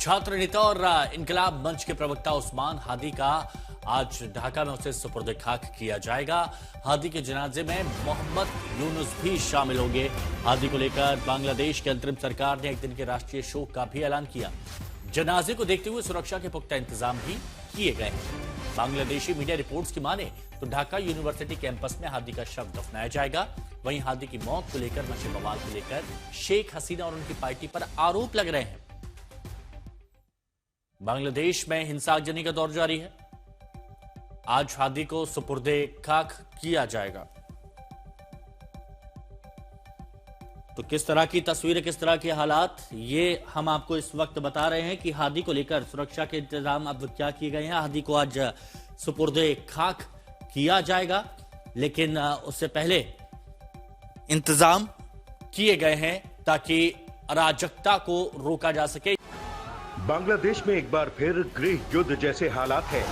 छात्र नेता और इनकलाब मंच के प्रवक्ता उस्मान हादी का आज ढाका में उसे सुपुर्द खाक किया जाएगा। हादी के जनाजे में मोहम्मद यूनुस भी शामिल होंगे। हादी को लेकर बांग्लादेश की अंतरिम सरकार ने एक दिन के राष्ट्रीय शोक का भी ऐलान किया। जनाजे को देखते हुए सुरक्षा के पुख्ता इंतजाम भी किए गए हैं। बांग्लादेशी मीडिया रिपोर्ट्स की माने तो ढाका यूनिवर्सिटी कैंपस में हादी का शव दफनाया जाएगा। वहीं हादी की मौत को लेकर मचे बवाल को लेकर शेख हसीना और उनकी पार्टी पर आरोप लग रहे हैं। बांग्लादेश में हिंसाजनी का दौर जारी है। आज हादी को सुपुर्दे खाक किया जाएगा। तो किस तरह की तस्वीरें, किस तरह के हालात, ये हम आपको इस वक्त बता रहे हैं कि हादी को लेकर सुरक्षा के इंतजाम अब क्या किए गए हैं। हादी को आज सुपुर्दे खाक किया जाएगा, लेकिन उससे पहले इंतजाम किए गए हैं ताकि अराजकता को रोका जा सके। बांग्लादेश में एक बार फिर गृह युद्ध जैसे हालात हैं।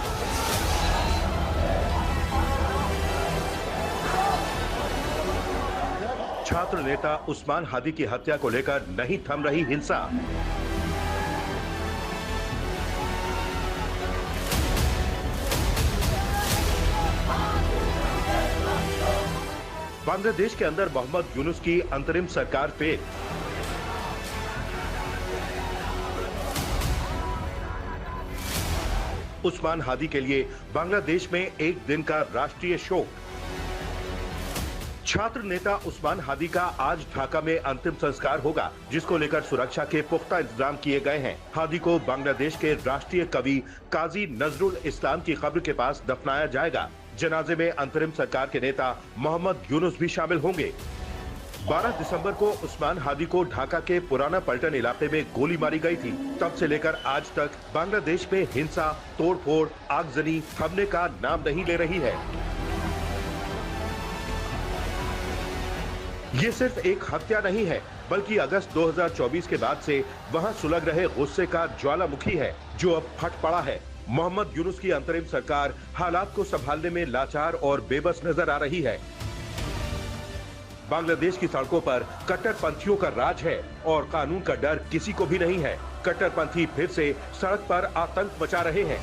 छात्र नेता उस्मान हादी की हत्या को लेकर नहीं थम रही हिंसा। बांग्लादेश के अंदर मोहम्मद यूनुस की अंतरिम सरकार पे उस्मान हादी के लिए बांग्लादेश में एक दिन का राष्ट्रीय शोक। छात्र नेता उस्मान हादी का आज ढाका में अंतिम संस्कार होगा, जिसको लेकर सुरक्षा के पुख्ता इंतजाम किए गए हैं। हादी को बांग्लादेश के राष्ट्रीय कवि काजी नजरुल इस्लाम की कब्र के पास दफनाया जाएगा। जनाजे में अंतरिम सरकार के नेता मोहम्मद यूनुस भी शामिल होंगे। 12 दिसंबर को उस्मान हादी को ढाका के पुराना पलटन इलाके में गोली मारी गई थी। तब से लेकर आज तक बांग्लादेश में हिंसा, तोड़फोड़, आगजनी थमने का नाम नहीं ले रही है। ये सिर्फ एक हत्या नहीं है, बल्कि अगस्त 2024 के बाद से वहां सुलग रहे गुस्से का ज्वालामुखी है, जो अब फट पड़ा है। मोहम्मद यूनुस की अंतरिम सरकार हालात को संभालने में लाचार और बेबस नजर आ रही है। बांग्लादेश की सड़कों पर कट्टरपंथियों का राज है और कानून का डर किसी को भी नहीं है। कट्टरपंथी फिर से सड़क पर आतंक मचा रहे हैं।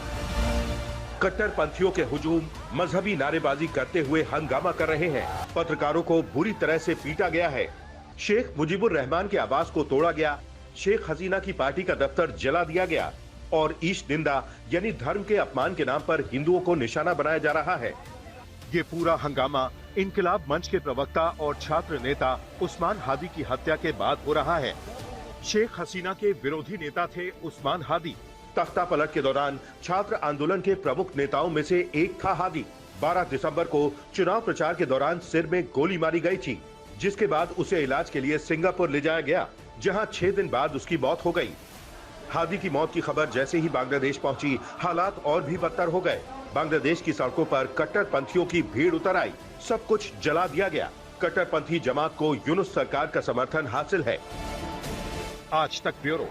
कट्टरपंथियों के हुजूम मजहबी नारेबाजी करते हुए हंगामा कर रहे हैं। पत्रकारों को बुरी तरह से पीटा गया है। शेख मुजीबुर रहमान के आवास को तोड़ा गया। शेख हसीना की पार्टी का दफ्तर जला दिया गया और ईश निंदा यानी धर्म के अपमान के नाम पर हिंदुओं को निशाना बनाया जा रहा है। ये पूरा हंगामा इनकलाब मंच के प्रवक्ता और छात्र नेता उस्मान हादी की हत्या के बाद हो रहा है। शेख हसीना के विरोधी नेता थे उस्मान हादी। तख्ता पलट के दौरान छात्र आंदोलन के प्रमुख नेताओं में से एक था हादी। 12 दिसंबर को चुनाव प्रचार के दौरान सिर में गोली मारी गई थी, जिसके बाद उसे इलाज के लिए सिंगापुर ले जाया गया, जहां 6 दिन बाद उसकी मौत हो गई। हादी की मौत की खबर जैसे ही बांग्लादेश पहुंची, हालात और भी बदतर हो गए। बांग्लादेश की सड़कों पर कट्टरपंथियों की भीड़ उतर आई। सब कुछ जला दिया गया। कट्टरपंथी जमात को यूनुस सरकार का समर्थन हासिल है। आज तक ब्यूरो।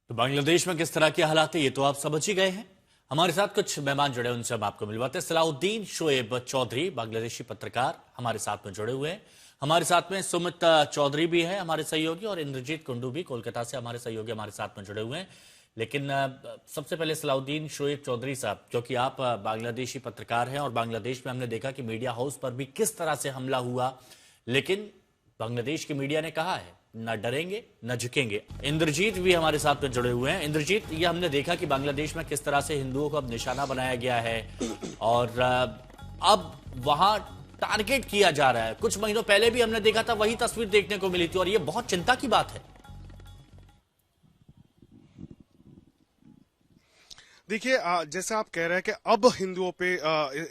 तो बांग्लादेश में किस तरह के हालात है ये तो आप समझ ही गए हैं। हमारे साथ कुछ मेहमान जुड़े, उनसे हम आपको मिलवाते हैं। सलाउद्दीन शोएब चौधरी बांग्लादेशी पत्रकार हमारे साथ में जुड़े हुए हैं। हमारे साथ में सुमित चौधरी भी है हमारे सहयोगी, और इंद्रजीत कुंडू भी कोलकाता से हमारे सहयोगी हमारे साथ में जुड़े हुए हैं। लेकिन सबसे पहले सलाउद्दीन शोएब चौधरी साहब, क्योंकि आप बांग्लादेशी पत्रकार हैं और बांग्लादेश में हमने देखा कि मीडिया हाउस पर भी किस तरह से हमला हुआ, लेकिन बांग्लादेश की मीडिया ने कहा है न डरेंगे न झुकेंगे। इंद्रजीत भी हमारे साथ में जुड़े हुए हैं। इंद्रजीत, ये हमने देखा कि बांग्लादेश में किस तरह से हिंदुओं को अब निशाना बनाया गया है और अब वहां टारगेट किया जा रहा है। कुछ महीनों पहले भी हमने देखा था, वही तस्वीर देखने को मिली थी और ये बहुत चिंता की बात है। देखिए, जैसे आप कह रहे हैं कि अब हिंदुओं पे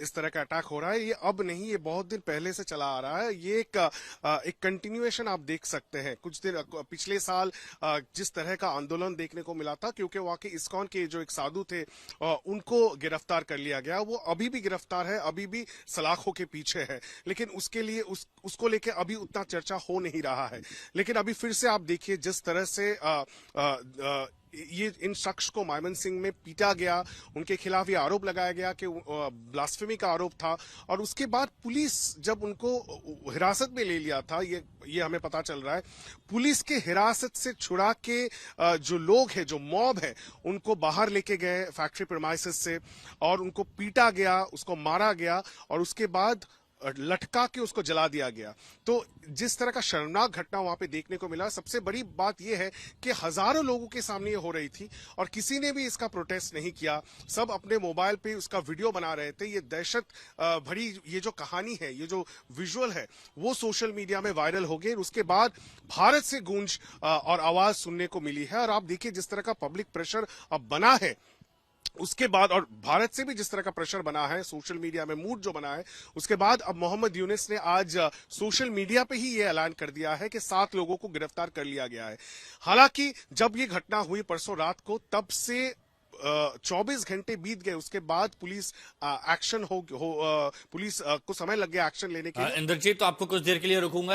इस तरह का अटैक हो रहा है, ये अब नहीं, ये बहुत दिन पहले से चला आ रहा है। ये एक कंटिन्यूएशन आप देख सकते हैं। कुछ दिन पिछले साल जिस तरह का आंदोलन देखने को मिला था, क्योंकि वहां के इस्कॉन के जो एक साधु थे उनको गिरफ्तार कर लिया गया। वो अभी भी गिरफ्तार है, अभी भी सलाखों के पीछे है, लेकिन उसके लिए उसको लेके अभी उतना चर्चा हो नहीं रहा है। लेकिन अभी फिर से आप देखिए जिस तरह से ये इन शख्स को मायमनसिंह में पीटा गया, उनके खिलाफ ये आरोप लगाया गया कि ब्लास्फेमी का आरोप था, और उसके बाद पुलिस जब उनको हिरासत में ले लिया था, ये हमें पता चल रहा है, पुलिस के हिरासत से छुड़ा के जो लोग हैं, जो मॉब है, उनको बाहर लेके गए फैक्ट्री प्रेमाइसेस से और उनको पीटा गया, उसको मारा गया और उसके बाद लटका के उसको जला दिया गया। तो जिस तरह का शर्मनाक घटना वहां पे देखने को मिला, सबसे बड़ी बात यह है कि हजारों लोगों के सामने ये हो रही थी और किसी ने भी इसका प्रोटेस्ट नहीं किया, सब अपने मोबाइल पे उसका वीडियो बना रहे थे। ये दहशत भरी ये जो कहानी है, ये जो विजुअल है, वो सोशल मीडिया में वायरल हो गई। उसके बाद भारत से गूंज और आवाज सुनने को मिली है। और आप देखिए जिस तरह का पब्लिक प्रेशर अब बना है, उसके बाद और भारत से भी जिस तरह का प्रेशर बना है, सोशल मीडिया में मूड जो बना है, उसके बाद अब मोहम्मद यूनिस ने आज सोशल मीडिया पे ही ये ऐलान कर दिया है कि 7 लोगों को गिरफ्तार कर लिया गया है। हालांकि जब ये घटना हुई परसों रात को, तब से 24 घंटे बीत गए, उसके बाद पुलिस एक्शन पुलिस को समय लग गया एक्शन लेने के लिए। इंद्रजीत, तो आपको कुछ देर के लिए रुकूंगा।